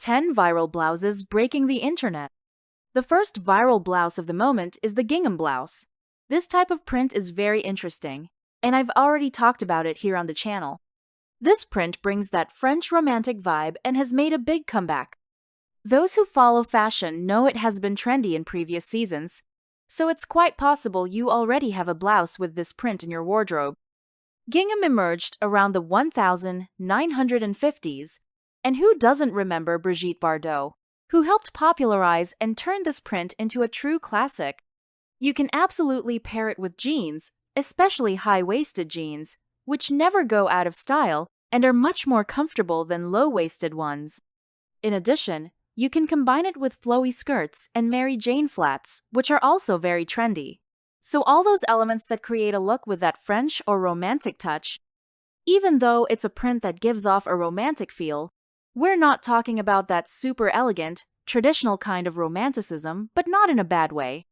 10 viral blouses breaking the internet. The first viral blouse of the moment is the gingham blouse. This type of print is very interesting, and I've already talked about it here on the channel. This print brings that French romantic vibe and has made a big comeback. Those who follow fashion know it has been trendy in previous seasons, so it's quite possible you already have a blouse with this print in your wardrobe. Gingham emerged around the 1950s, and who doesn't remember Brigitte Bardot, who helped popularize and turn this print into a true classic? You can absolutely pair it with jeans, especially high-waisted jeans, which never go out of style and are much more comfortable than low-waisted ones. In addition, you can combine it with flowy skirts and Mary Jane flats, which are also very trendy. So all those elements that create a look with that French or romantic touch. Even though it's a print that gives off a romantic feel, we're not talking about that super elegant, traditional kind of romanticism, but not in a bad way.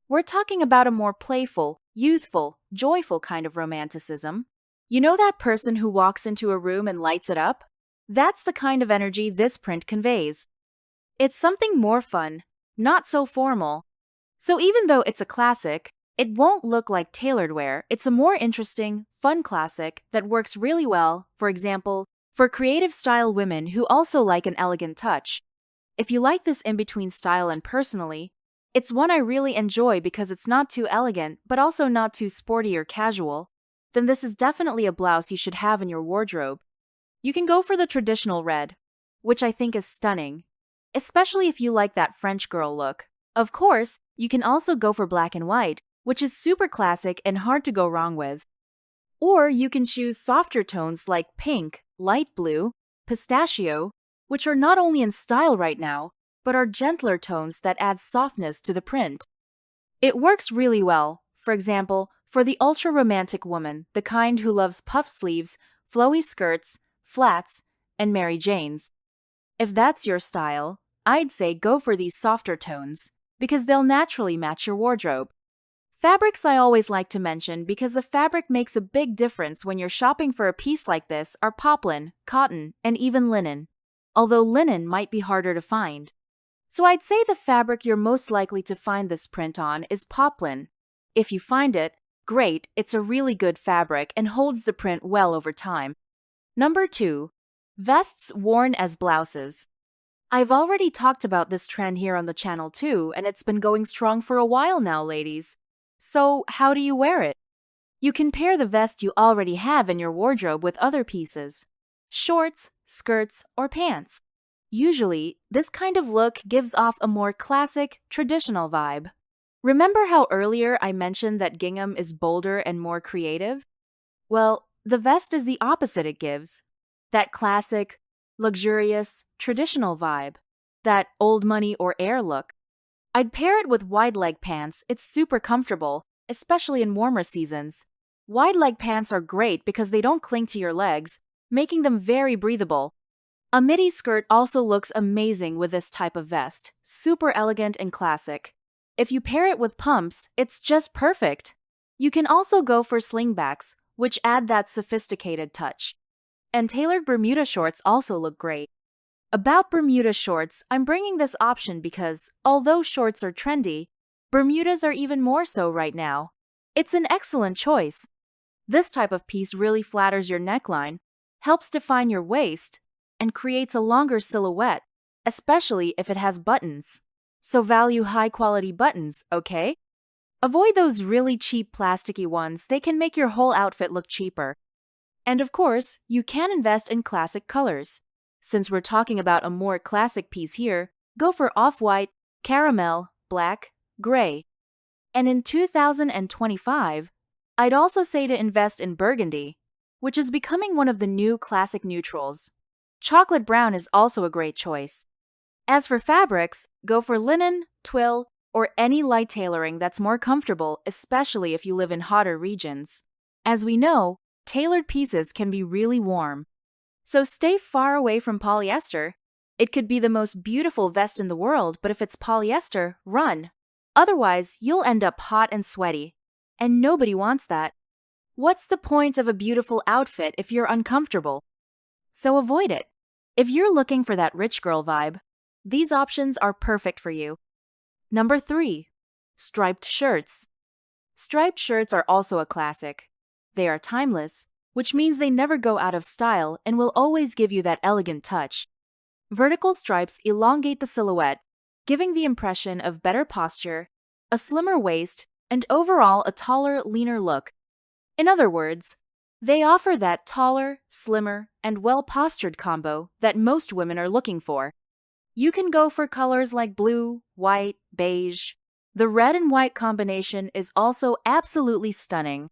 We're talking about a more playful, youthful, joyful kind of romanticism. You know that person who walks into a room and lights it up? That's the kind of energy this print conveys. It's something more fun, not so formal. So even though it's a classic, it won't look like tailored wear. It's a more interesting, fun classic that works really well, for example, for creative style women who also like an elegant touch. If you like this in-between style, and personally, it's one I really enjoy because it's not too elegant but also not too sporty or casual, then this is definitely a blouse you should have in your wardrobe. You can go for the traditional red, which I think is stunning, especially if you like that French girl look. Of course, you can also go for black and white, which is super classic and hard to go wrong with. Or you can choose softer tones like pink, light blue, pistachio, which are not only in style right now, but are gentler tones that add softness to the print. It works really well, for example, for the ultra-romantic woman, the kind who loves puff sleeves, flowy skirts, flats, and Mary Janes. If that's your style, I'd say go for these softer tones, because they'll naturally match your wardrobe. Fabrics I always like to mention because the fabric makes a big difference when you're shopping for a piece like this are poplin, cotton, and even linen, although linen might be harder to find. So I'd say the fabric you're most likely to find this print on is poplin. If you find it, great, it's a really good fabric and holds the print well over time. Number 2. Vests worn as blouses. I've already talked about this trend here on the channel too, and it's been going strong for a while now, ladies. So how do you wear it? You can pair the vest you already have in your wardrobe with other pieces: shorts, skirts, or pants. Usually, this kind of look gives off a more classic, traditional vibe. Remember how earlier I mentioned that gingham is bolder and more creative? Well, the vest is the opposite it gives. That classic, luxurious, traditional vibe. That old money or air look. I'd pair it with wide leg pants. It's super comfortable, especially in warmer seasons. Wide leg pants are great because they don't cling to your legs, making them very breathable. A midi skirt also looks amazing with this type of vest, super elegant and classic. If you pair it with pumps, it's just perfect. You can also go for slingbacks, which add that sophisticated touch. And tailored Bermuda shorts also look great. About Bermuda shorts, I'm bringing this option because, although shorts are trendy, Bermudas are even more so right now. It's an excellent choice. This type of piece really flatters your neckline, helps define your waist, and creates a longer silhouette, especially if it has buttons. So value high-quality buttons, okay? Avoid those really cheap plasticky ones. They can make your whole outfit look cheaper. And of course, you can invest in classic colors. Since we're talking about a more classic piece here, go for off-white, caramel, black, gray. And in 2025, I'd also say to invest in burgundy, which is becoming one of the new classic neutrals. Chocolate brown is also a great choice. As for fabrics, go for linen, twill, or any light tailoring that's more comfortable, especially if you live in hotter regions. As we know, tailored pieces can be really warm. So stay far away from polyester. It could be the most beautiful vest in the world, but if it's polyester, run. Otherwise, you'll end up hot and sweaty. And nobody wants that. What's the point of a beautiful outfit if you're uncomfortable? So avoid it. If you're looking for that rich girl vibe, these options are perfect for you. Number 3. Striped shirts. Striped shirts are also a classic. They are timeless, which means they never go out of style and will always give you that elegant touch. Vertical stripes elongate the silhouette, giving the impression of better posture, a slimmer waist, and overall a taller, leaner look. In other words, they offer that taller, slimmer, and well-postured combo that most women are looking for. You can go for colors like blue, white, beige. The red and white combination is also absolutely stunning.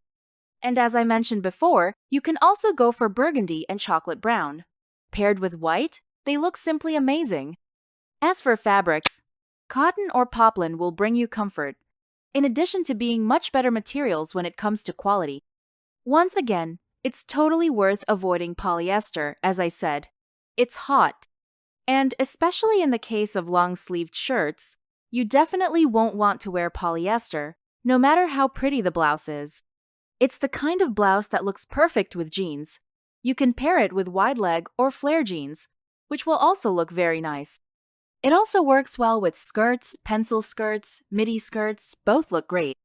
And as I mentioned before, you can also go for burgundy and chocolate brown. Paired with white, they look simply amazing. As for fabrics, cotton or poplin will bring you comfort, in addition to being much better materials when it comes to quality. Once again, it's totally worth avoiding polyester, as I said. It's hot. And especially in the case of long-sleeved shirts, you definitely won't want to wear polyester, no matter how pretty the blouse is. It's the kind of blouse that looks perfect with jeans. You can pair it with wide leg or flare jeans, which will also look very nice. It also works well with skirts, pencil skirts, midi skirts, both look great.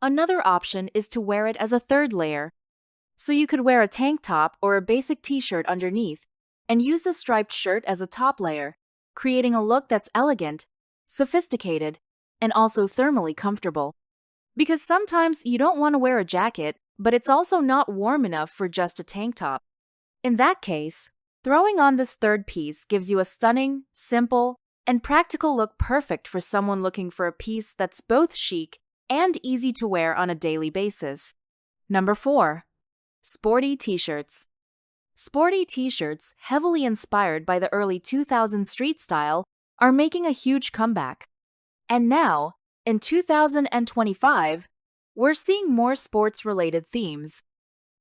Another option is to wear it as a third layer. So you could wear a tank top or a basic t-shirt underneath, and use the striped shirt as a top layer, creating a look that's elegant, sophisticated, and also thermally comfortable. Because sometimes you don't want to wear a jacket, but it's also not warm enough for just a tank top. In that case, throwing on this third piece gives you a stunning, simple, and practical look perfect for someone looking for a piece that's both chic and easy to wear on a daily basis. Number 4. Sporty t-shirts. Sporty t-shirts, heavily inspired by the early 2000s street style, are making a huge comeback. And now, in 2025, we're seeing more sports-related themes.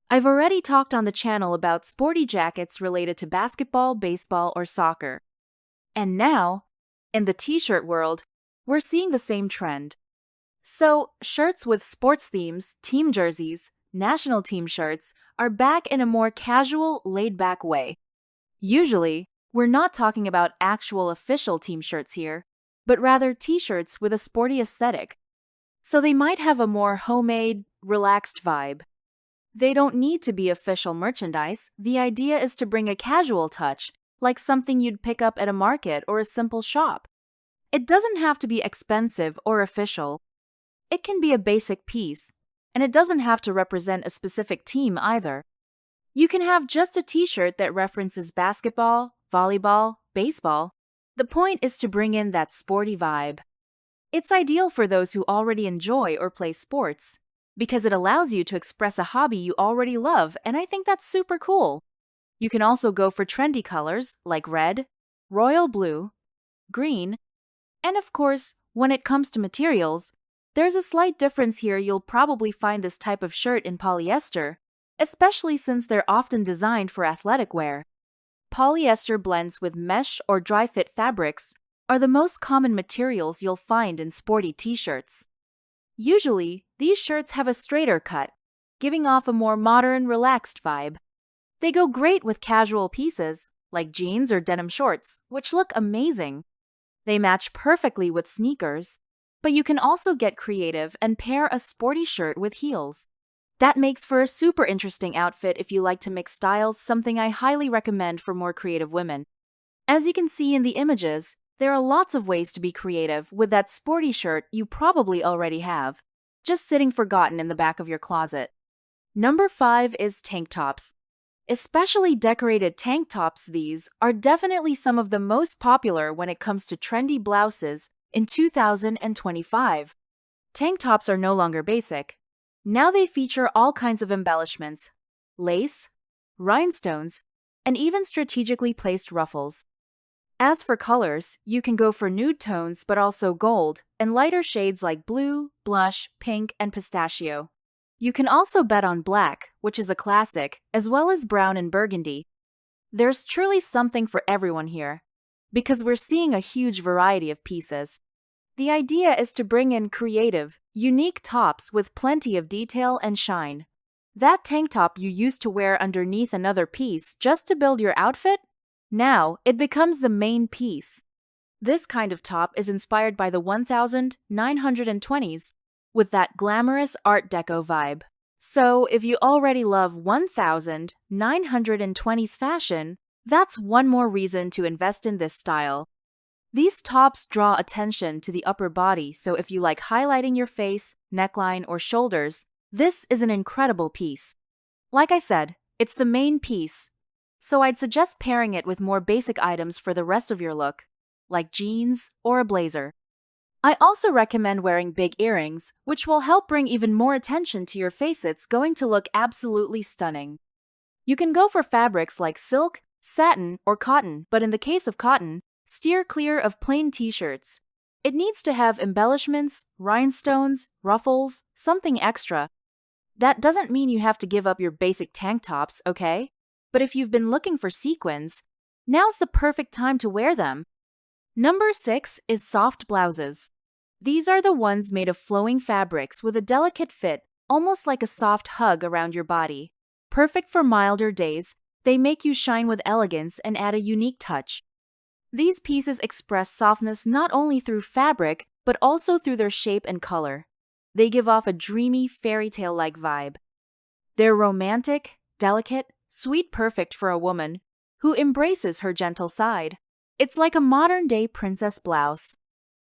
I've already talked on the channel about sporty jackets related to basketball, baseball, or soccer. And now, in the t-shirt world, we're seeing the same trend. So, shirts with sports themes, team jerseys, national team shirts are back in a more casual, laid-back way. Usually, we're not talking about actual official team shirts here, but rather t-shirts with a sporty aesthetic. So they might have a more homemade, relaxed vibe. They don't need to be official merchandise. The idea is to bring a casual touch, like something you'd pick up at a market or a simple shop. It doesn't have to be expensive or official. It can be a basic piece, and it doesn't have to represent a specific team either. You can have just a t-shirt that references basketball, volleyball, baseball. The point is to bring in that sporty vibe. It's ideal for those who already enjoy or play sports, because it allows you to express a hobby you already love, and I think that's super cool. You can also go for trendy colors like red, royal blue, green, and of course, when it comes to materials, there's a slight difference here. You'll probably find this type of shirt in polyester, especially since they're often designed for athletic wear. Polyester blends with mesh or dry-fit fabrics are the most common materials you'll find in sporty t-shirts. Usually, these shirts have a straighter cut, giving off a more modern, relaxed vibe. They go great with casual pieces, like jeans or denim shorts, which look amazing. They match perfectly with sneakers, but you can also get creative and pair a sporty shirt with heels. That makes for a super interesting outfit if you like to mix styles, something I highly recommend for more creative women. As you can see in the images, there are lots of ways to be creative with that sporty shirt you probably already have, just sitting forgotten in the back of your closet. Number 5 is tank tops. Especially decorated tank tops, these are definitely some of the most popular when it comes to trendy blouses in 2025. Tank tops are no longer basic. Now they feature all kinds of embellishments, lace, rhinestones, and even strategically placed ruffles. As for colors, you can go for nude tones but also gold and lighter shades like blue, blush, pink, and pistachio. You can also bet on black, which is a classic, as well as brown and burgundy. There's truly something for everyone here, because we're seeing a huge variety of pieces. The idea is to bring in creative, unique tops with plenty of detail and shine. That tank top you used to wear underneath another piece just to build your outfit? Now, it becomes the main piece. This kind of top is inspired by the 1920s with that glamorous Art Deco vibe. So, if you already love 1920s fashion, that's one more reason to invest in this style. These tops draw attention to the upper body, so if you like highlighting your face, neckline, or shoulders, this is an incredible piece. Like I said, it's the main piece, so I'd suggest pairing it with more basic items for the rest of your look, like jeans or a blazer. I also recommend wearing big earrings, which will help bring even more attention to your face. It's going to look absolutely stunning. You can go for fabrics like silk, satin, or cotton, but in the case of cotton, steer clear of plain t-shirts. It needs to have embellishments, rhinestones, ruffles, something extra. That doesn't mean you have to give up your basic tank tops, okay? But if you've been looking for sequins, now's the perfect time to wear them. Number 6 is soft blouses. These are the ones made of flowing fabrics with a delicate fit, almost like a soft hug around your body. Perfect for milder days, they make you shine with elegance and add a unique touch. These pieces express softness not only through fabric, but also through their shape and color. They give off a dreamy, fairy tale-like vibe. They're romantic, delicate, sweet, perfect for a woman who embraces her gentle side. It's like a modern-day princess blouse.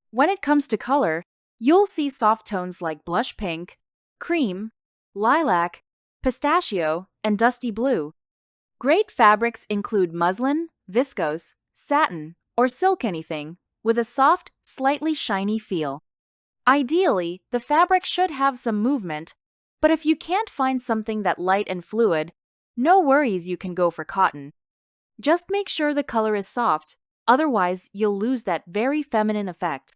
When it comes to color, you'll see soft tones like blush pink, cream, lilac, pistachio, and dusty blue. Great fabrics include muslin, viscose, satin, or silk, anything with a soft, slightly shiny feel. Ideally, the fabric should have some movement, but if you can't find something that light and fluid, no worries, you can go for cotton. Just make sure the color is soft, otherwise you'll lose that very feminine effect.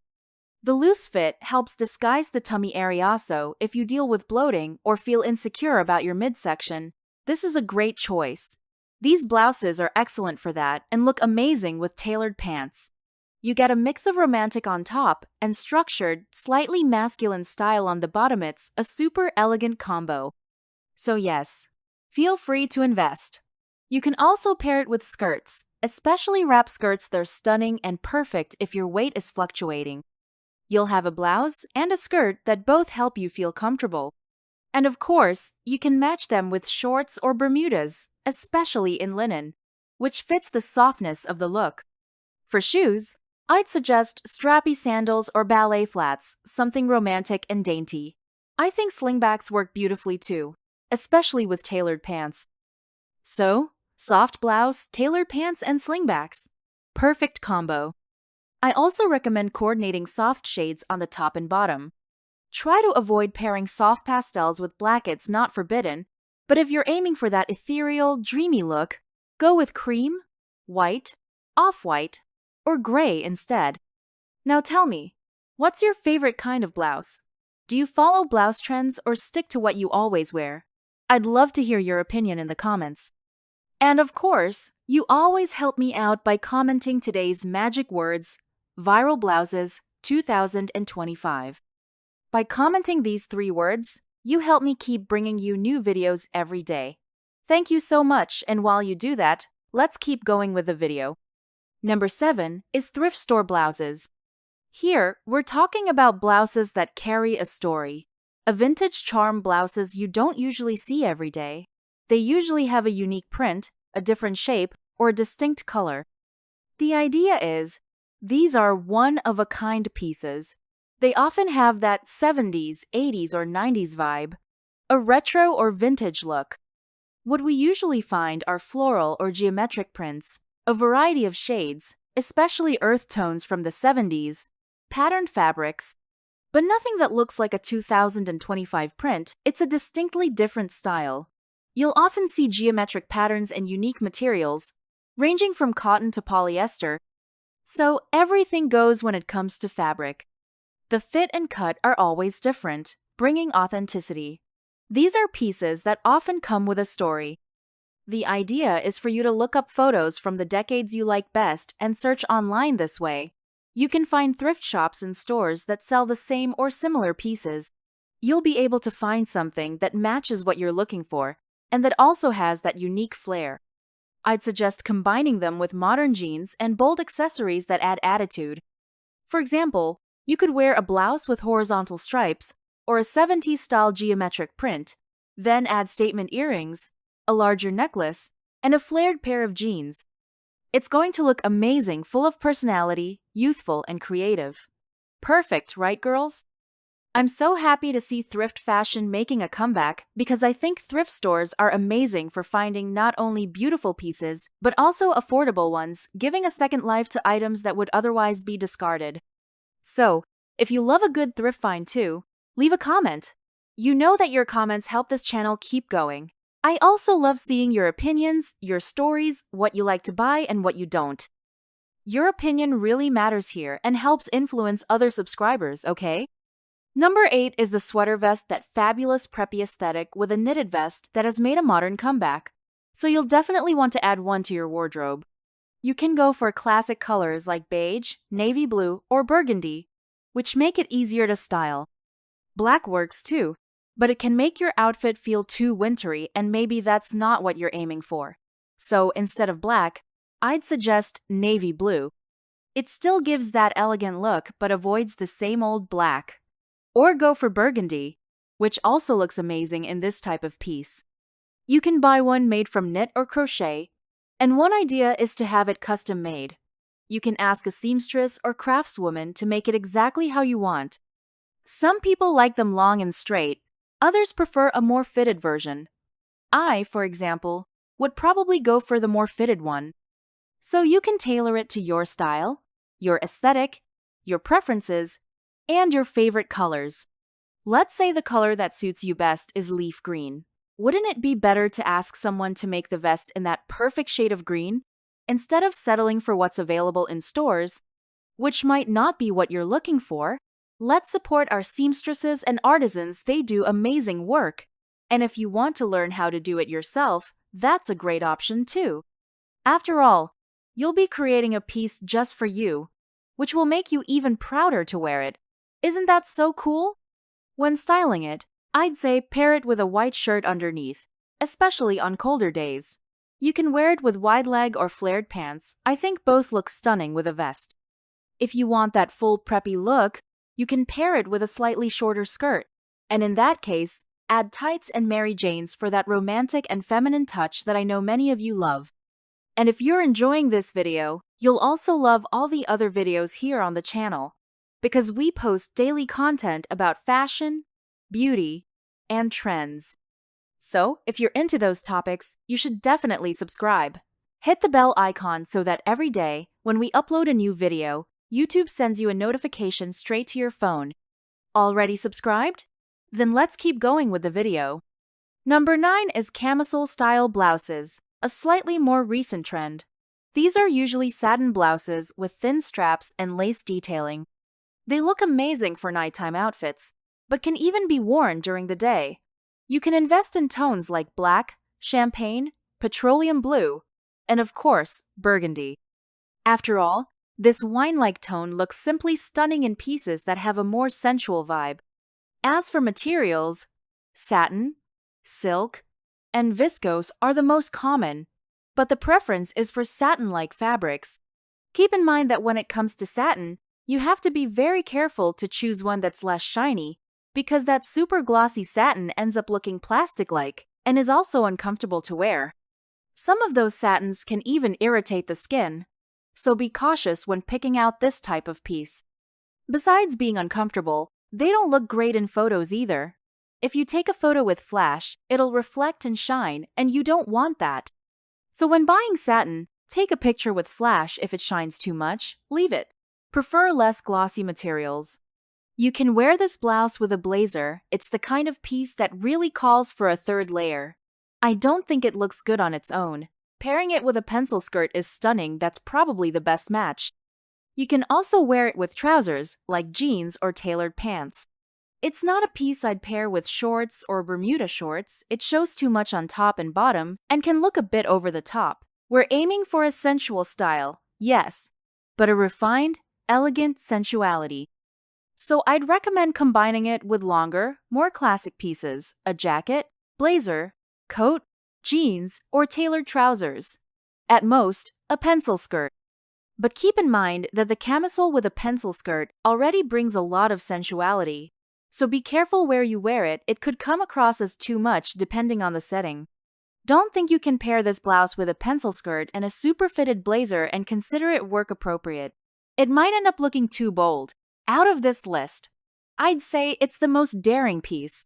The loose fit helps disguise the tummy area, so if you deal with bloating or feel insecure about your midsection, this is a great choice. These blouses are excellent for that and look amazing with tailored pants. You get a mix of romantic on top and structured, slightly masculine style on the bottom. It's a super elegant combo. So yes, feel free to invest. You can also pair it with skirts, especially wrap skirts. They're stunning and perfect if your weight is fluctuating. You'll have a blouse and a skirt that both help you feel comfortable. And of course, you can match them with shorts or Bermudas, especially in linen, which fits the softness of the look. For shoes, I'd suggest strappy sandals or ballet flats, something romantic and dainty. I think slingbacks work beautifully too, especially with tailored pants. So, soft blouse, tailored pants, and slingbacks. Perfect combo. I also recommend coordinating soft shades on the top and bottom. Try to avoid pairing soft pastels with black. It's not forbidden, but if you're aiming for that ethereal, dreamy look, go with cream, white, off-white, or gray instead. Now tell me, what's your favorite kind of blouse? Do you follow blouse trends or stick to what you always wear? I'd love to hear your opinion in the comments. And of course, you always help me out by commenting today's magic words, Viral Blouses 2025. By commenting these 3 words, you help me keep bringing you new videos every day. Thank you so much, and while you do that, let's keep going with the video. Number 7 is thrift store blouses. Here, we're talking about blouses that carry a story. A vintage charm blouses you don't usually see every day. They usually have a unique print, a different shape, or a distinct color. The idea is, these are one-of-a-kind pieces. They often have that 70s, 80s, or 90s vibe, a retro or vintage look. What we usually find are floral or geometric prints, a variety of shades, especially earth tones from the 70s, patterned fabrics, but nothing that looks like a 2025 print. It's a distinctly different style. You'll often see geometric patterns and unique materials, ranging from cotton to polyester, so everything goes when it comes to fabric. The fit and cut are always different, bringing authenticity. These are pieces that often come with a story. The idea is for you to look up photos from the decades you like best and search online this way. You can find thrift shops and stores that sell the same or similar pieces. You'll be able to find something that matches what you're looking for and that also has that unique flair. I'd suggest combining them with modern jeans and bold accessories that add attitude. For example, you could wear a blouse with horizontal stripes or a 70s-style geometric print, then add statement earrings, a larger necklace, and a flared pair of jeans. It's going to look amazing, full of personality, youthful, and creative. Perfect, right, girls? I'm so happy to see thrift fashion making a comeback because I think thrift stores are amazing for finding not only beautiful pieces, but also affordable ones, giving a second life to items that would otherwise be discarded. So, if you love a good thrift find too, leave a comment. You know that your comments help this channel keep going. I also love seeing your opinions, your stories, what you like to buy and what you don't. Your opinion really matters here and helps influence other subscribers, okay? Number 8 is the sweater vest, that fabulous preppy aesthetic with a knitted vest that has made a modern comeback. So you'll definitely want to add one to your wardrobe. You can go for classic colors like beige, navy blue, or burgundy, which make it easier to style. Black works too, but it can make your outfit feel too wintry, and maybe that's not what you're aiming for. So instead of black, I'd suggest navy blue. It still gives that elegant look but avoids the same old black. Or go for burgundy, which also looks amazing in this type of piece. You can buy one made from knit or crochet, and one idea is to have it custom made. You can ask a seamstress or craftswoman to make it exactly how you want. Some people like them long and straight, others prefer a more fitted version. I, for example, would probably go for the more fitted one. So you can tailor it to your style, your aesthetic, your preferences, and your favorite colors. Let's say the color that suits you best is leaf green. Wouldn't it be better to ask someone to make the vest in that perfect shade of green, instead of settling for what's available in stores, which might not be what you're looking for? Let's support our seamstresses and artisans. They do amazing work. And if you want to learn how to do it yourself, that's a great option too. After all, you'll be creating a piece just for you, which will make you even prouder to wear it. Isn't that so cool? When styling it, I'd say pair it with a white shirt underneath, especially on colder days. You can wear it with wide leg or flared pants. I think both look stunning with a vest. If you want that full preppy look, you can pair it with a slightly shorter skirt, and in that case, add tights and Mary Janes for that romantic and feminine touch that I know many of you love. And if you're enjoying this video, you'll also love all the other videos here on the channel, because we post daily content about fashion, beauty, and trends. So, if you're into those topics, you should definitely subscribe. Hit the bell icon so that every day, when we upload a new video, YouTube sends you a notification straight to your phone. Already subscribed? Then let's keep going with the video. Number 9 is camisole-style blouses, a slightly more recent trend. These are usually satin blouses with thin straps and lace detailing. They look amazing for nighttime outfits, but can even be worn during the day. You can invest in tones like black, champagne, petroleum blue, and of course, burgundy. After all, this wine-like tone looks simply stunning in pieces that have a more sensual vibe. As for materials, satin, silk, and viscose are the most common, but the preference is for satin-like fabrics. Keep in mind that when it comes to satin, you have to be very careful to choose one that's less shiny, because that super glossy satin ends up looking plastic-like and is also uncomfortable to wear. Some of those satins can even irritate the skin, so be cautious when picking out this type of piece. Besides being uncomfortable, they don't look great in photos either. If you take a photo with flash, it'll reflect and shine, and you don't want that. So when buying satin, take a picture with flash. If it shines too much, leave it. Prefer less glossy materials. You can wear this blouse with a blazer. It's the kind of piece that really calls for a third layer. I don't think it looks good on its own. Pairing it with a pencil skirt is stunning. That's probably the best match. You can also wear it with trousers, like jeans or tailored pants. It's not a piece I'd pair with shorts or Bermuda shorts. It shows too much on top and bottom and can look a bit over the top. We're aiming for a sensual style, yes, but a refined, elegant sensuality. So I'd recommend combining it with longer, more classic pieces, a jacket, blazer, coat, jeans, or tailored trousers. At most, a pencil skirt. But keep in mind that the camisole with a pencil skirt already brings a lot of sensuality. So be careful where you wear it, it could come across as too much depending on the setting. Don't think you can pair this blouse with a pencil skirt and a super fitted blazer and consider it work appropriate. It might end up looking too bold. Out of this list, I'd say it's the most daring piece.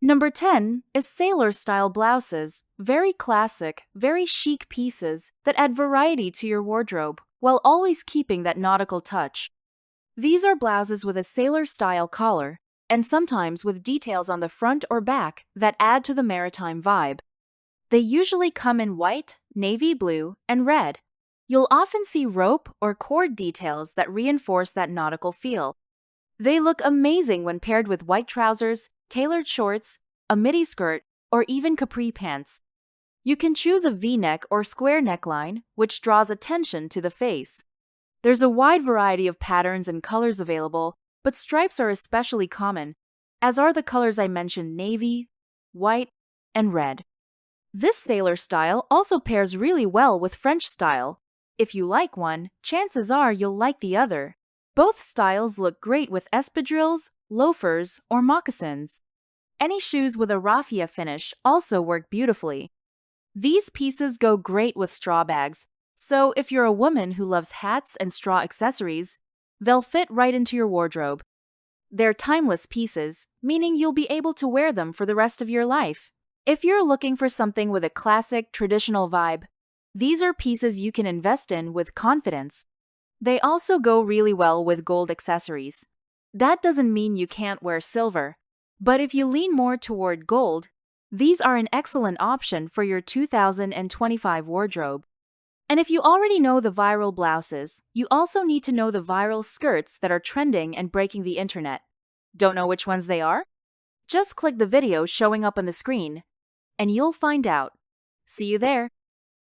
Number 10 is sailor-style blouses, very classic, very chic pieces that add variety to your wardrobe, while always keeping that nautical touch. These are blouses with a sailor-style collar, and sometimes with details on the front or back that add to the maritime vibe. They usually come in white, navy blue, and red. You'll often see rope or cord details that reinforce that nautical feel. They look amazing when paired with white trousers, tailored shorts, a midi skirt, or even capri pants. You can choose a V-neck or square neckline, which draws attention to the face. There's a wide variety of patterns and colors available, but stripes are especially common, as are the colors I mentioned: navy, white, and red. This sailor style also pairs really well with French style. If you like one, chances are you'll like the other. Both styles look great with espadrilles, loafers, or moccasins. Any shoes with a raffia finish also work beautifully. These pieces go great with straw bags, so if you're a woman who loves hats and straw accessories, they'll fit right into your wardrobe. They're timeless pieces, meaning you'll be able to wear them for the rest of your life. If you're looking for something with a classic, traditional vibe, these are pieces you can invest in with confidence. They also go really well with gold accessories. That doesn't mean you can't wear silver, but if you lean more toward gold, these are an excellent option for your 2025 wardrobe. And if you already know the viral blouses, you also need to know the viral skirts that are trending and breaking the internet. Don't know which ones they are? Just click the video showing up on the screen, and you'll find out. See you there!